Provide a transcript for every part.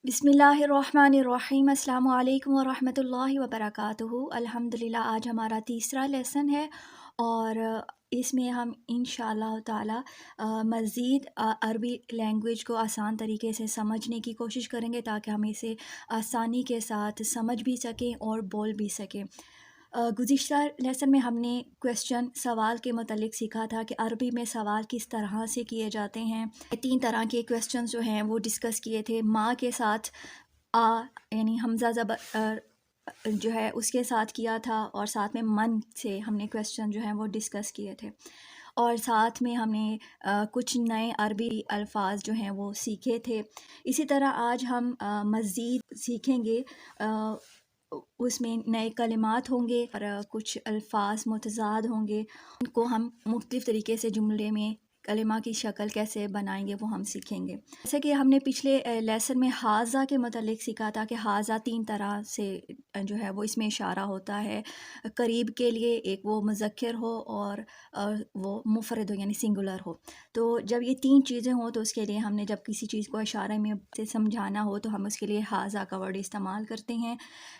बिस्मिल्लाहिर्रहमानिर्रहीम। अस्सलाम वालेकुम वरहमतुल्लाहि वबरकातुहू। अल्हम्दुलिल्लाह आज हमारा तीसरा लेसन है और इसमें हम इंशाअल्लाह ताला मज़ीद अरबी लैंग्वेज को आसान तरीके से समझने की कोशिश करेंगे ताकि हम इसे आसानी के साथ समझ भी सकें और बोल भी सकें। गुज़िश्ता लेसन में हमने सवाल के मतलब सीखा था कि अरबी में सवाल किस तरह से किए जाते हैं। 3 तरह के क्वेश्चन जो हैं वो डिस्कस किए थे। माँ के साथ आ यानी हमज़ा ज़बर जो है उसके साथ किया था और साथ में मन से हमने क्वेश्चन जो हैं वो डिस्कस किए थे और साथ में हमने कुछ नए अरबी अल्फाज जो हैं वो सीखे थे। इसी तरह आज हम मज़ीद सीखेंगे। उसमें नए कलिमात होंगे और कुछ अल्फाज मुतज़ाद होंगे, उनको हम मुख्तलिफ़ तरीके से जुमले में कलिमा की शक्ल कैसे बनाएंगे वो हम सीखेंगे। जैसे कि हमने पिछले लेसन में हाज़ा के मतलब सीखा था कि हाज़ा 3 तरह से जो है वो इसमें इशारा होता है। करीब के लिए एक वो मुज़क्कर हो और वो मुफ़रद हो यानी सिंगुलर हो। तो जब ये 3 चीज़ें हों तो उसके लिए हमने जब किसी चीज़ को इशारे में से समझाना हो तो हम उसके लिए हाज़ा का वर्ड इस्तेमाल करते हैं।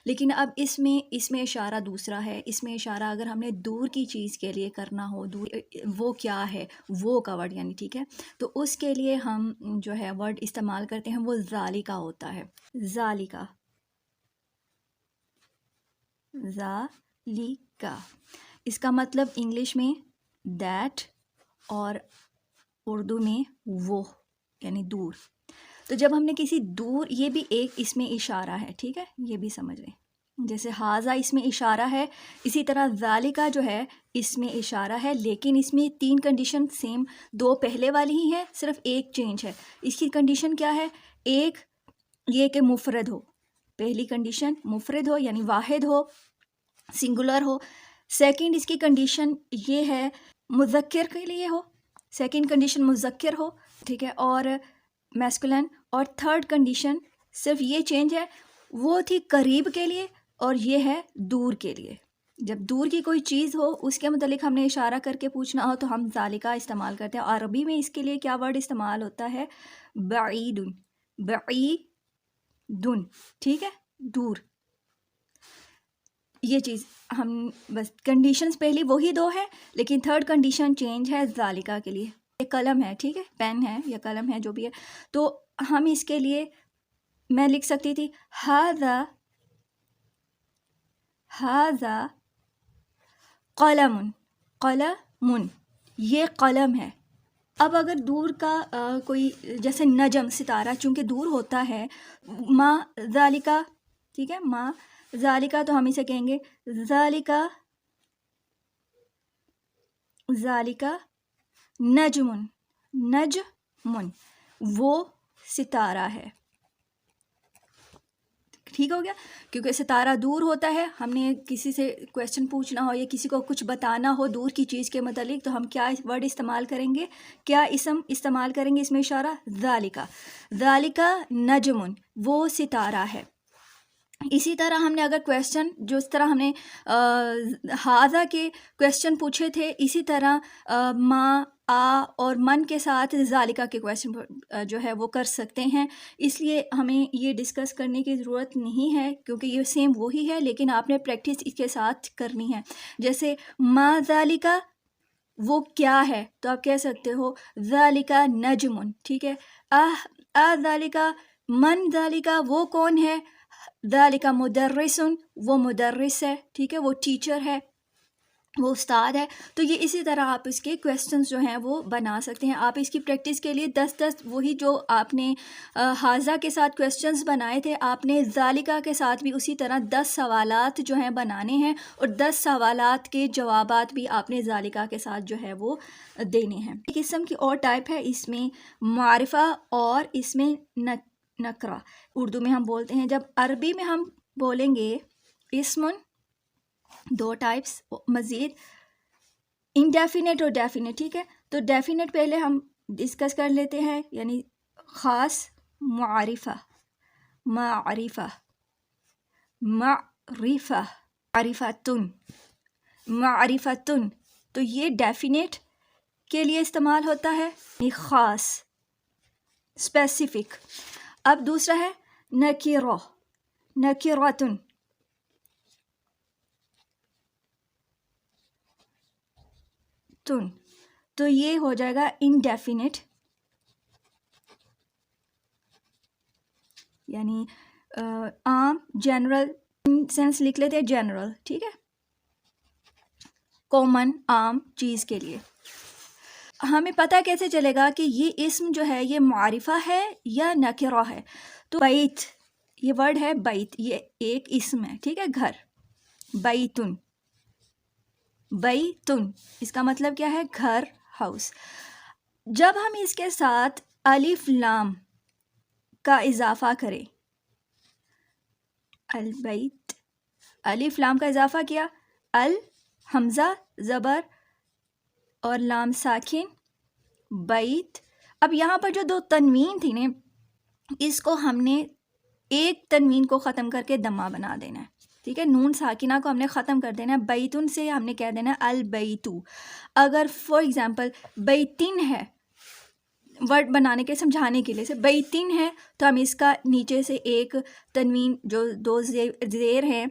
लेकिन अब इसमें इशारा दूसरा है। इसमें इशारा अगर हमने दूर की चीज़ के लिए करना हो, दूर वो क्या है, वो का वर्ड यानी, ठीक है, तो उसके लिए हम जो है वर्ड इस्तेमाल करते हैं वो ज़ालिका होता है। ज़ालिका, ज़ालिका इसका मतलब इंग्लिश में दैट और उर्दू में वो यानी दूर। तो जब हमने किसी दूर, ये भी एक इसमें इशारा है, ठीक है, ये भी समझ लें। जैसे हाज़ा इसमें इशारा है, इसी तरह ज़ालिका जो है इसमें इशारा है, लेकिन इसमें 3 कंडीशन सेम, 2 पहले वाली ही है, सिर्फ एक चेंज है। इसकी कंडीशन क्या है? एक ये कि मुफ़रद हो, पहली कंडीशन मुफ़रद हो यानी वाहिद हो, सिंगुलर हो। सेकंड इसकी कंडीशन ये है मुज़क्कर के लिए हो, सेकंड कंडीशन मुज़क्कर हो, ठीक है, और मैस्कुलिन। और थर्ड कंडीशन सिर्फ ये चेंज है, वो थी करीब के लिए और ये है दूर के लिए। जब दूर की कोई चीज़ हो उसके मतलब हमने इशारा करके पूछना हो तो हम ज़ालिका इस्तेमाल करते हैं। अरबी में इसके लिए क्या वर्ड इस्तेमाल होता है? बईदुन, बईदुन, ठीक है, दूर। ये चीज़ हम बस कंडीशंस पहली वही 2 है, लेकिन थर्ड कंडीशन चेंज है ज़ालिका के लिए। ये कलम है, ठीक है, पेन है या कलम है जो भी है, तो हम इसके लिए मैं लिख सकती थी हाज़ा, हाज़ा कलमुन, कलमुन, ये कलम है। अब अगर दूर का कोई जैसे नजम, सितारा चूँकि दूर होता है, माँ ज़ालिका, ठीक है, माँ ज़ालिका, तो हम इसे कहेंगे ज़ालिका, ज़ालिका नजमुन, नजमुन वो सितारा है। ठीक हो गया, क्योंकि सितारा दूर होता है। हमने किसी से क्वेश्चन पूछना हो या किसी को कुछ बताना हो दूर की चीज़ के मतलब, तो हम क्या वर्ड इस्तेमाल करेंगे, क्या इसम इस्तेमाल करेंगे इसमें इशारा? ज़ालिका, ज़ालिका नजमुन वो सितारा है। इसी तरह हमने अगर क्वेश्चन जो इस तरह हमने हाज़ा के क्वेश्चन पूछे थे, इसी तरह माँ, आ और मन के साथ ज़ालिका के क्वेश्चन जो है वो कर सकते हैं। इसलिए हमें ये डिस्कस करने की ज़रूरत नहीं है क्योंकि ये सेम वही है, लेकिन आपने प्रैक्टिस इसके साथ करनी है। जैसे माँ ज़ालिका वो क्या है, तो आप कह सकते हो ज़ालिका नजमुन, ठीक है। आ ज़ालिका मन, ज़ालिका वो कौन है, ज़ालिका मुदर्रिसुन वो मुदर्रिस है, ठीक है, वो टीचर है, वो उस्ताद है। तो ये इसी तरह आप इसके क्वेश्चंस जो हैं वो बना सकते हैं। आप इसकी प्रैक्टिस के लिए 10-10 वही जो आपने हाज़ा के साथ क्वेश्चंस बनाए थे, आपने ज़ालिका के साथ भी उसी तरह 10 सवालात जो हैं बनाने हैं और 10 सवालात के जवाबात भी आपने ज़ालिका के साथ जो है वो देने हैं। एक किस्म की और टाइप है, इसमें मारिफा और इसमें नकरा, उर्दू में हम बोलते हैं। जब अरबी में हम बोलेंगे इस्मुन, 2 टाइप्स मज़ीद, इंडेफिनेट और डेफिनेट, ठीक है। तो डेफिनेट पहले हम डिस्कस कर लेते हैं, यानी ख़ास मारिफा, मारिफा, मारिफा, मारिफतुन, मारिफतुन, तो ये डेफिनेट के लिए इस्तेमाल होता है, ख़ास, स्पेसिफिक। अब दूसरा है नकिरा, नकिरातुन, तुन, तो ये हो जाएगा इनडेफिनिट, यानी आम, जनरल, सेंस लिख लेते हैं जनरल, ठीक है, कॉमन, आम चीज़ के लिए। हमें पता कैसे चलेगा कि ये इस्म जो है ये मारिफा है या नकिरा है? तो बैत, ये वर्ड है बैत, ये एक इस्म है, ठीक है, घर, बैतुन, बैतुन, इसका मतलब क्या है? घर, हाउस। जब हम इसके साथ अलिफ लाम का इजाफा करें, अल बैत, अलिफ लाम का इजाफा किया, अल हमज़ा ज़बर और लाम साकिन, बैत। अब यहाँ पर जो दो तनवीन थी ने, इसको हमने एक तनवीन को ख़त्म करके दम्मा बना देना है, ठीक है, नून साकिना को हमने ख़त्म कर देना है, बैतुन से हमने कह देना है अल बैतु। अगर फॉर एग्ज़ाम्पल बैतिन है, वर्ड बनाने के समझाने के लिए से बैतिन है, तो हम इसका नीचे से एक तनवीन जो दो ज़ेर हैं,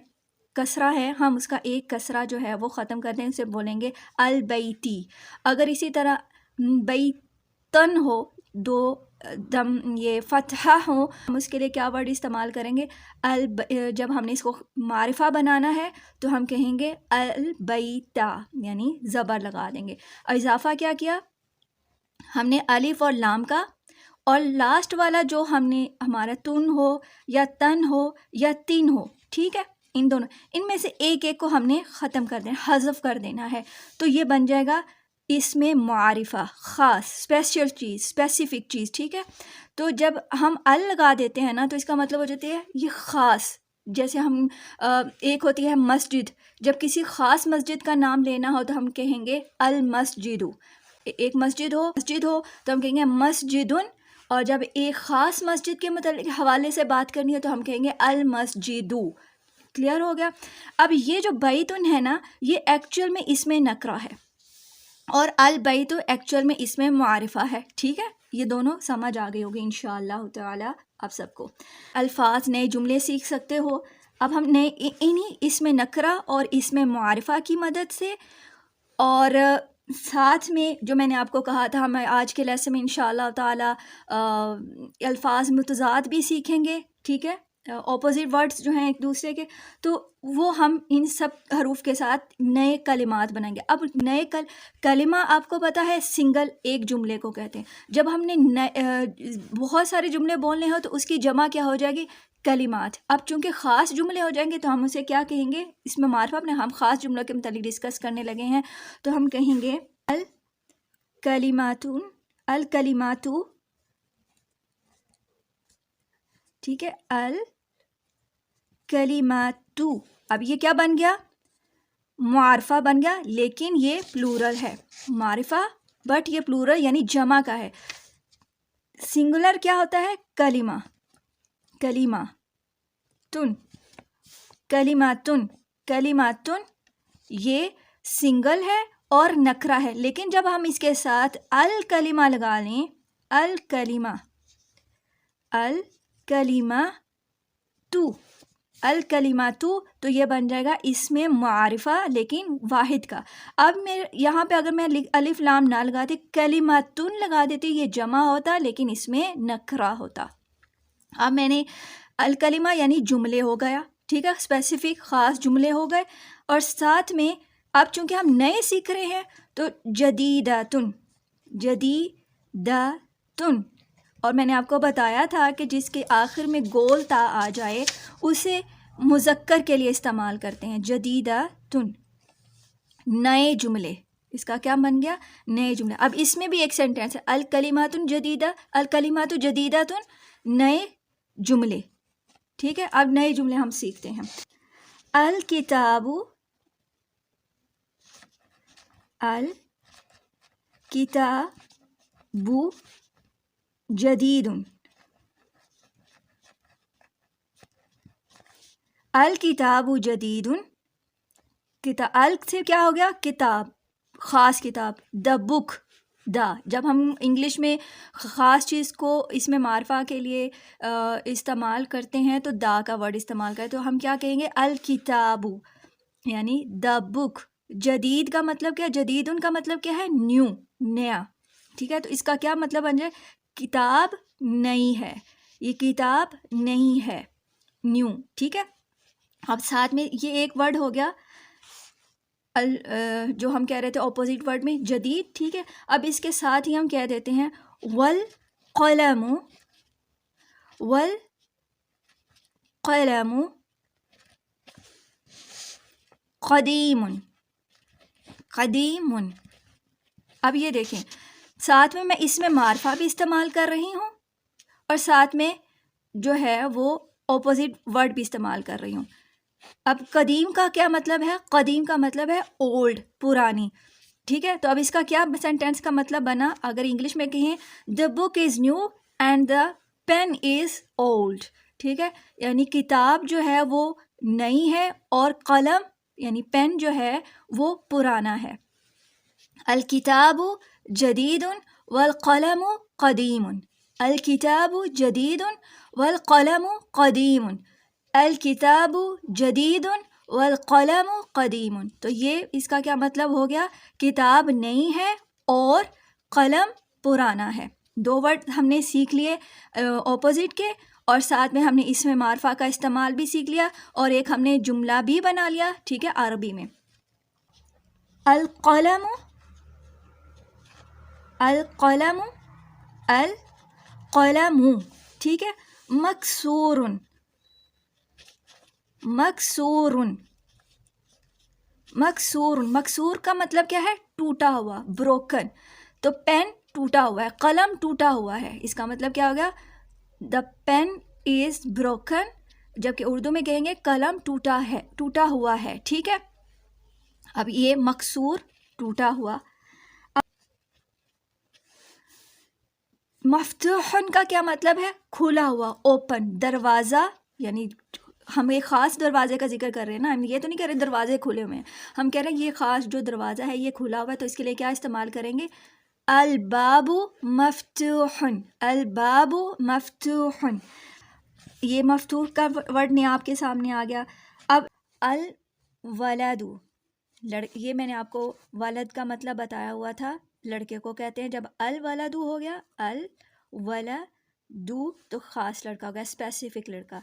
कसरा है, हम उसका एक कसरा जो है वो ख़त्म कर दें, उसे बोलेंगे अल बैती। अगर इसी तरह बैतन हो, दो दम ये फ़तहा हो, हम उसके लिए क्या वर्ड इस्तेमाल करेंगे? जब हमने इसको मारिफा बनाना है तो हम कहेंगे अल बैता, यानी ज़बर लगा देंगे। और इजाफ़ा क्या किया हमने? अलिफ और लाम का, और लास्ट वाला जो हमने हमारा तुन हो या तन हो या तीन हो, ठीक है, इन दोनों, इनमें से एक एक को हमने ख़त्म कर देना, हज़फ कर देना है, तो ये बन जाएगा इसमें मारिफा, ख़ास, स्पेशल चीज़, स्पेसिफिक चीज़, ठीक है। तो जब हम अल लगा देते हैं ना, तो इसका मतलब हो जाती है ये ख़ास। जैसे हम एक होती है मस्जिद, जब किसी ख़ास मस्जिद का नाम लेना हो तो हम कहेंगे अल मस्जिदु। एक मस्जिद हो तो हम कहेंगे मस्जिदुन, और जब एक ख़ास मस्जिद के मतलब हवाले से बात करनी है तो हम कहेंगे अल मस्जिदु। क्लियर हो गया? अब ये जो बैतुन है ना, ये एक्चुअल में इसमें नकरा है, और अल बैतु एक्चुअल में इसमें मुआरिफा है, ठीक है। ये दोनों समझ आ गई होगी इंशाअल्लाह ताला आप सबको। अल्फाज, नए जुमले सीख सकते हो। अब हम नए इन्हीं इसमें नकरा और इसमें मुआरिफा की मदद से, और साथ में जो मैंने आपको कहा था, मैं आज के लेसन में इंशाअल्लाह ताला अल्फाज मुतज़ाद भी सीखेंगे, ठीक है, ऑपोजिट वर्ड्स जो हैं एक दूसरे के, तो वो हम इन सब हरूफ के साथ नए कलिमात बनाएंगे। अब नए कलिमा आपको पता है सिंगल एक जुमले को कहते हैं। जब हमने बहुत सारे जुमले बोलने हो तो उसकी जमा क्या हो जाएगी? कलिमात। अब चूंकि ख़ास जुमले हो जाएंगे तो हम उसे क्या कहेंगे? इसमें मार्फा अपने हम ख़ास जुमलों के मतलब डिस्कस करने लगे हैं, तो हम कहेंगे अल कलिमातुन, अल कलिमातु, ठीक है, अल कलिमातु। अब ये क्या बन गया? मारिफा बन गया, लेकिन ये प्लूरल है, मारिफा बट ये प्लूरल यानी जमा का है। सिंगुलर क्या होता है? कलिमा, कलिमा तुन, कलिमातुन, कलिमातुन, ये सिंगल है और नकरा है, लेकिन जब हम इसके साथ अल कलिमा लगा लें, अल कलिमा, अल कलिमा तू, अल कलिमा तू, तो ये बन जाएगा इसमें मारिफा लेकिन वाहिद का। अब मैं यहाँ पे अगर मैं अलिफ लाम ना लगाती, कलिमातुन लगा देती, ये जमा होता लेकिन इसमें नकरा होता। अब मैंने अल कलिमा यानी जुमले हो गया, ठीक है, स्पेसिफिक ख़ास जुमले हो गए, और साथ में अब चूंकि हम नए सीख रहे हैं तो जदीदातुन, जदीदातुन, और मैंने आपको बताया था कि जिसके आखिर में गोल ता आ जाए उसे मुज़क्कर के लिए इस्तेमाल करते हैं, जदीदातुन, नए जुमले। इसका क्या बन गया? नए जुमले। अब इसमें भी एक सेंटेंस है, अल कलिमातुन जदीदा, अल कलिमातु जदीदातुन, नए जुमले, ठीक है। अब नए जुमले हम सीखते हैं। अल किताबु, अल किताबु जदीदुन, अल किताबु जदीदुन, किताब, अल से क्या हो गया? किताब, ख़ास किताब, द बुक, دا. جب ہم انگلش میں خاص چیز کو اس میں معرفہ کے لیے استعمال کرتے ہیں تو دا کا ورڈ استعمال کریں تو ہم کیا کہیں گے؟ الکتابو یعنی دا بک. جدید کا مطلب کیا ہے؟ جدید ان کا مطلب کیا ہے؟ نیو، نیا. ٹھیک ہے، تو اس کا کیا مطلب بن جائے؟ کتاب نئی ہے، یہ کتاب نہیں ہے، نیو. ٹھیک ہے، اب ساتھ میں یہ ایک ورڈ ہو گیا جو ہم کہہ رہے تھے اپوزٹ ورڈ میں جدید. ٹھیک ہے، اب اس کے ساتھ ہی ہم کہہ دیتے ہیں والقلم. والقلم قدیم. قدیم. اب یہ دیکھیں، ساتھ میں اس میں معرفہ بھی استعمال کر رہی ہوں اور ساتھ میں جو ہے وہ اپوزٹ ورڈ بھی استعمال کر رہی ہوں. اب قدیم کا کیا مطلب ہے؟ قدیم کا مطلب ہے اولڈ، پرانی. ٹھیک ہے، تو اب اس کا کیا سینٹینس کا مطلب بنا؟ اگر انگلش میں کہیں the book is new and the pen is old. ٹھیک ہے، یعنی کتاب جو ہے وہ نئی ہے اور قلم یعنی پین جو ہے وہ پرانا ہے. الکتاب جدید والقلم قدیم. الکتاب جدید والقلم قدیم. الکتاب جدید والقلم قدیم. تو یہ اس کا کیا مطلب ہو گیا؟ کتاب نئی ہے اور قلم پرانا ہے. دو ورڈ ہم نے سیکھ لیے اپوزٹ کے، اور ساتھ میں ہم نے اس میں معرفہ کا استعمال بھی سیکھ لیا اور ایک ہم نے جملہ بھی بنا لیا. ٹھیک ہے، عربی میں القلم. القلم القلم. ٹھیک ہے، مکسور. مکسور. مکسور. مکسور کا مطلب کیا ہے؟ ٹوٹا ہوا، بروکن. تو پین ٹوٹا ہوا ہے، قلم ٹوٹا ہوا ہے، اس کا مطلب کیا ہوگا؟ دا پین از بروکن. جبکہ اردو میں کہیں گے قلم ٹوٹا ہے، ٹوٹا ہوا ہے. ٹھیک ہے، اب یہ مکسور، ٹوٹا ہوا. مفتوح کا کیا مطلب ہے؟ کھلا ہوا، اوپن. دروازہ یعنی ہم ایک خاص دروازے کا ذکر کر رہے ہیں نا، ہم یہ تو نہیں کہہ رہے دروازے کھلے ہوئے ہیں، ہم کہہ رہے ہیں یہ خاص جو دروازہ ہے یہ کھلا ہوا ہے. تو اس کے لیے کیا استعمال کریں گے؟ الباب مفتوح. الباب مفتوح. یہ مفتوح کا ورڈ نہیں آپ کے سامنے آ گیا. اب الولد، یہ میں نے آپ کو ولد کا مطلب بتایا ہوا تھا، لڑکے کو کہتے ہیں. جب الولد ہو گیا، الولد تو خاص لڑکا ہو گیا، اسپیسیفک لڑکا.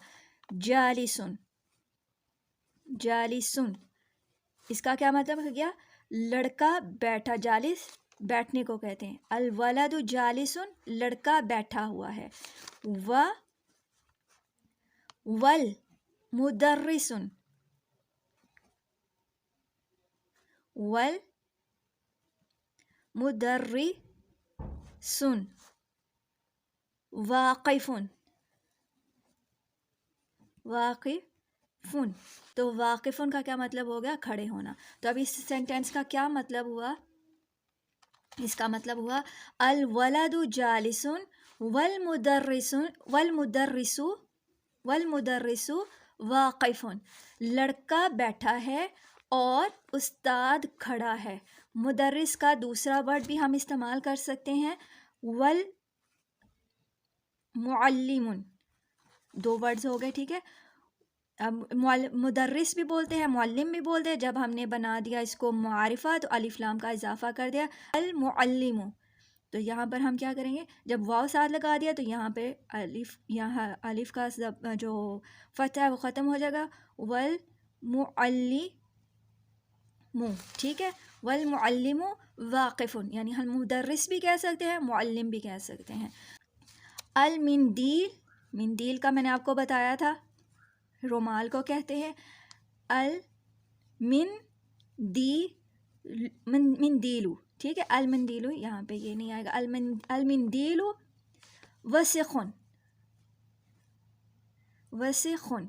جالسن. جالسن اس کا کیا مطلب ہو گیا؟ لڑکا بیٹھا. جالس بیٹھنے کو کہتے ہیں. الولد جالسن، لڑکا بیٹھا ہوا ہے. والمدرسن. والمدرسن. واقفن. واقفن. تو واقفن کا کیا مطلب ہو گیا؟ کھڑے ہونا. تو اب اس سینٹینس کا کیا مطلب ہوا؟ اس کا مطلب ہوا الولد جالسن والمدرس واقفن. لڑکا بیٹھا ہے اور استاد کھڑا ہے. مدرس کا دوسرا ورڈ بھی ہم استعمال کر سکتے ہیں والمعلم. دو ورڈز ہو گئے. ٹھیک ہے، اب مدرس بھی بولتے ہیں، معلم بھی بولتے ہیں. جب ہم نے بنا دیا اس کو معرفہ تو الف لام کا اضافہ کر دیا المعلم. تو یہاں پر ہم کیا کریں گے؟ جب واو ساتھ لگا دیا تو یہاں پہ یہاں الف کا جو فتح ہے وہ ختم ہو جائے گا. والمعلم. ٹھیک ہے، والمعلم واقفن، یعنی ہم مدرس بھی کہہ سکتے ہیں، معلم بھی کہہ سکتے ہیں. المندیل. مندیل کا میں نے آپ کو بتایا تھا، رومال کو کہتے ہیں. المندیلو. ٹھیک ہے، المندیلو یہاں پہ یہ نہیں آئے گا. المندیلو وسخن. وسخن.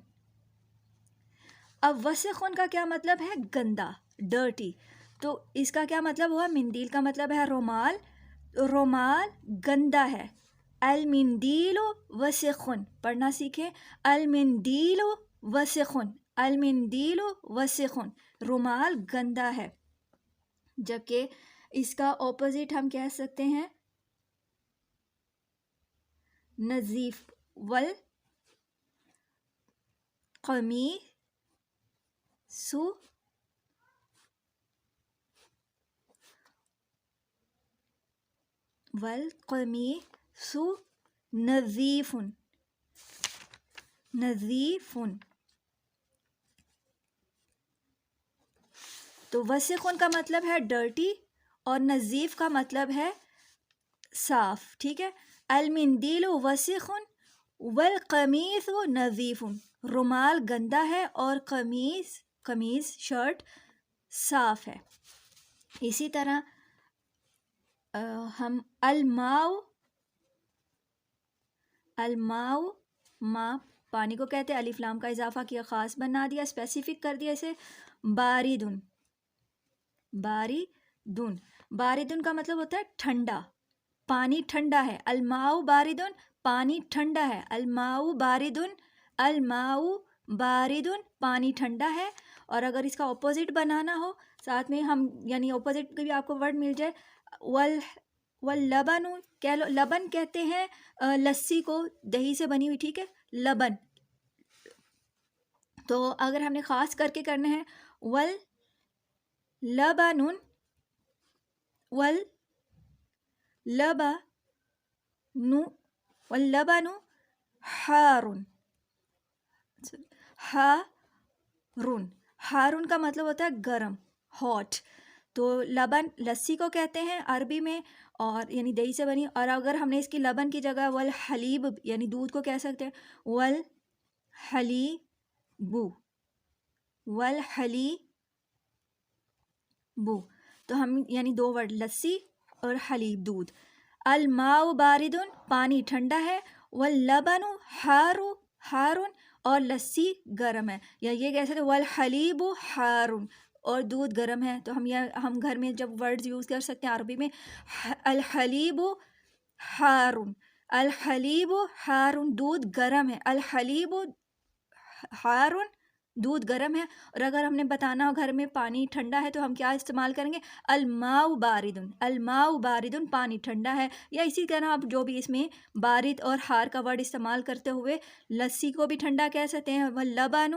اب وسخن کا کیا مطلب ہے؟ گندا، ڈرٹی. تو اس کا کیا مطلب ہوا؟ مندیل کا مطلب ہے رومال، رومال گندا ہے. المندیل وسخن. پڑھنا سیکھیں، المندیل وسخن. المندیل وسخن، رومال گندا ہے. جبکہ اس کا اپوزٹ ہم کہہ سکتے ہیں نظیف. والقمیص نظیف. تو وسخن کا مطلب ہے ڈرٹی اور نظیف کا مطلب ہے صاف. ٹھیک ہے. المندیل وسخن والقمیص نظیف. رومال گندا ہے اور قمیص شرٹ صاف ہے. اسی طرح ہم الماء ماء پانی کو کہتے ہیں. الف لام کا اضافہ کیا، خاص بنا دیا، اسپیسیفک کر دیا اسے. باردن کا مطلب ہوتا ہے ٹھنڈا، پانی ٹھنڈا ہے. الماء باردن، پانی ٹھنڈا ہے. الماء باردن پانی ٹھنڈا ہے. اور اگر اس کا اپوزٹ بنانا ہو ساتھ میں ہم یعنی اپوزٹ بھی آپ کو ورڈ مل جائے. واللبن کہہ لو. لبن کہتے ہیں لسی کو، دہی سے بنی ہوئی. ٹھیک ہے. لبن. تو اگر ہم نے خاص کر کے کرنا ہے واللبن حارن کا مطلب ہوتا ہے گرم، ہاٹ. تو لبن لسی کو کہتے ہیں عربی میں، اور یعنی دہی سے بنی. اور اگر ہم نے اس کی لبن کی جگہ والحلیب یعنی دودھ کو کہہ سکتے ہیں والحلیب. تو ہم یعنی دو ورڈ لسی اور حلیب دودھ. الماء باردن پانی ٹھنڈا ہے، واللبن حارن اور لسی گرم ہے. یا یہ کہہ سکتے والحلیب حارن اور دودھ گرم ہے. تو ہم گھر میں جب ورڈز یوز کر سکتے ہیں عربی میں الحلیب حارن دودھ گرم ہے. الحلیب حارن دودھ گرم ہے. اور اگر ہم نے بتانا ہو گھر میں پانی ٹھنڈا ہے تو ہم کیا استعمال کریں گے؟ الماء باردن پانی ٹھنڈا ہے. یا اسی طرح آپ جو بھی اس میں بارد اور حار کا ورڈ استعمال کرتے ہوئے لسی کو بھی ٹھنڈا کہہ سکتے ہیں. واللبن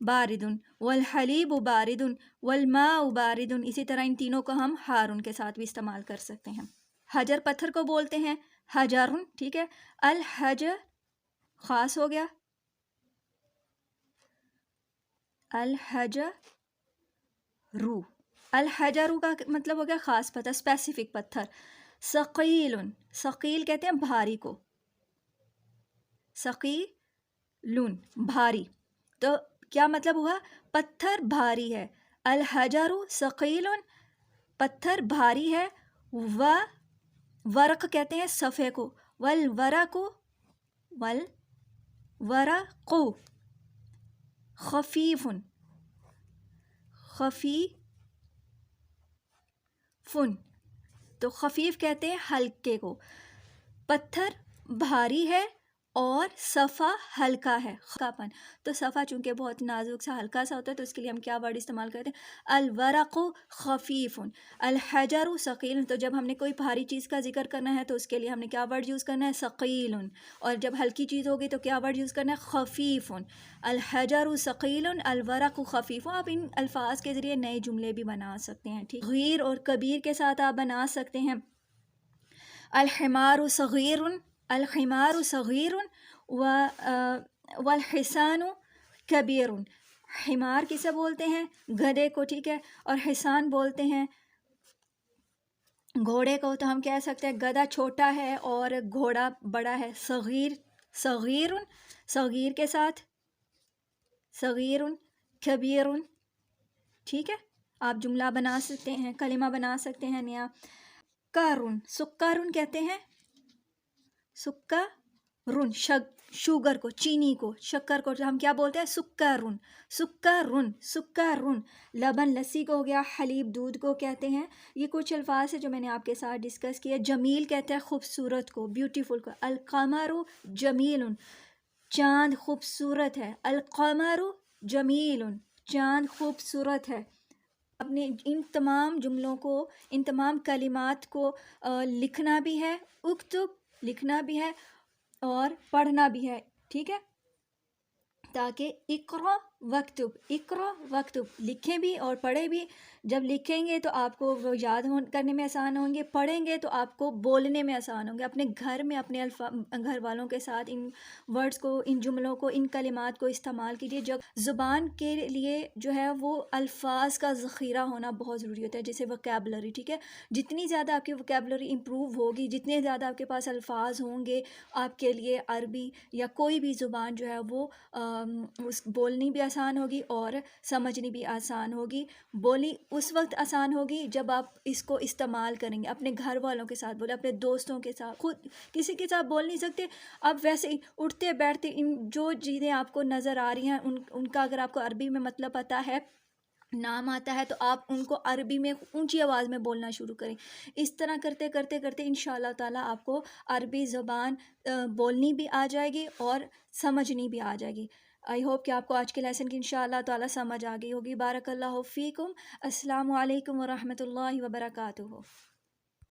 باردن والحلیب باردن والماء باردن. اسی طرح ان تینوں کو ہم حارن کے ساتھ بھی استعمال کر سکتے ہیں. حجر پتھر کو بولتے ہیں حجرن. ٹھیک ہے. الحجر خاص ہو گیا. الحجر کا مطلب ہو گیا خاص پتھر، اسپیسیفک پتھر. ثقیل کہتے ہیں بھاری کو. ثقیل بھاری. تو کیا مطلب ہوا؟ پتھر بھاری ہے. الحجر ثقیل پتھر بھاری ہے. ورق کہتے ہیں صفحے کو. والورق خفیف. تو خفیف کہتے ہیں ہلکے کو. پتھر بھاری ہے اور صفا ہلکا ہے. تو صفا چونکہ بہت نازک سا ہلکا سا ہوتا ہے تو اس کے لیے ہم کیا ورڈ استعمال کرتے ہیں؟ الورق خفیف. الحجر ثقیل. تو جب ہم نے کوئی بھاری چیز کا ذکر کرنا ہے تو اس کے لیے ہم نے کیا ورڈ یوز کرنا ہے؟ ثقیل. اور جب ہلکی چیز ہوگی تو کیا ورڈ یوز کرنا ہے؟ خفیف. الحجر ثقیل الورق خفیف. آپ ان الفاظ کے ذریعے نئے جملے بھی بنا سکتے ہیں. ٹھیک. صغیر اور کبیر کے ساتھ آپ بنا سکتے ہیں. الحمار صغیر والحصان کبیر. حمار کسے بولتے ہیں؟ گدھے کو. ٹھیک ہے. اور حصان بولتے ہیں گھوڑے کو. تو ہم کہہ سکتے ہیں گدھا چھوٹا ہے اور گھوڑا بڑا ہے. صغیر کے ساتھ صغیر کبیر. ٹھیک ہے. آپ جملہ بنا سکتے ہیں، کلمہ بنا سکتے ہیں نیا. سکرن کہتے ہیں شوگر کو، چینی کو، شکر کو ہم کیا بولتے ہیں؟ سکرن. لبن لسی کو ہو گیا. حلیب دودھ کو کہتے ہیں. یہ کچھ الفاظ ہیں جو میں نے آپ کے ساتھ ڈسکس کیے. جمیل کہتے ہیں خوبصورت کو، بیوٹیفل کو. القمر جمیل چاند خوبصورت ہے. القمر جمیل چاند خوبصورت ہے. اپنے ان تمام جملوں کو، ان تمام کلمات کو لکھنا بھی ہے، اکتب لکھنا بھی ہے اور پڑھنا بھی ہے، ٹھیک ہے؟ تاکہ اقرا وکتب، اقرا وکتب لکھیں بھی اور پڑھیں بھی۔ جب لکھیں گے تو آپ کو وہ یاد کرنے میں آسان ہوں گے، پڑھیں گے تو آپ کو بولنے میں آسان ہوں گے۔ اپنے گھر میں اپنے گھر والوں کے ساتھ ان ورڈز کو، ان جملوں کو، ان کلمات کو استعمال کیجیے۔ جب زبان کے لیے جو ہے وہ الفاظ کا ذخیرہ ہونا بہت ضروری ہوتا ہے، جیسے وکیبلری، ٹھیک ہے؟ جتنی زیادہ آپ کی وکیبلری امپروو ہوگی، جتنے زیادہ آپ کے پاس الفاظ ہوں گے آپ کے لیے، عربی یا کوئی بھی زبان جو ہے وہ بولنی بھی آسان ہوگی اور سمجھنی بھی آسان ہوگی۔ بولنی اس وقت آسان ہوگی جب آپ اس کو استعمال کریں گے، اپنے گھر والوں کے ساتھ بولیں، اپنے دوستوں کے ساتھ، خود کسی کے ساتھ بول نہیں سکتے آپ ویسے ہی اٹھتے بیٹھتے ان جو چیزیں آپ کو نظر آ رہی ہیں ان کا اگر آپ کو عربی میں مطلب پتہ ہے، نام آتا ہے، تو آپ ان کو عربی میں اونچی آواز میں بولنا شروع کریں۔ اس طرح کرتے کرتے کرتے انشاءاللہ تعالیٰ آپ کو عربی زبان بولنی بھی آ جائے گی اور سمجھنی بھی آ جائے گی۔ آئی ہوپ کہ آپ کو آج کے لیسن کی انشاءاللہ تعالیٰ سمجھ آ گئی ہوگی۔ بارک اللہ فیکم۔ السلام علیکم ورحمۃ اللہ وبرکاتہ۔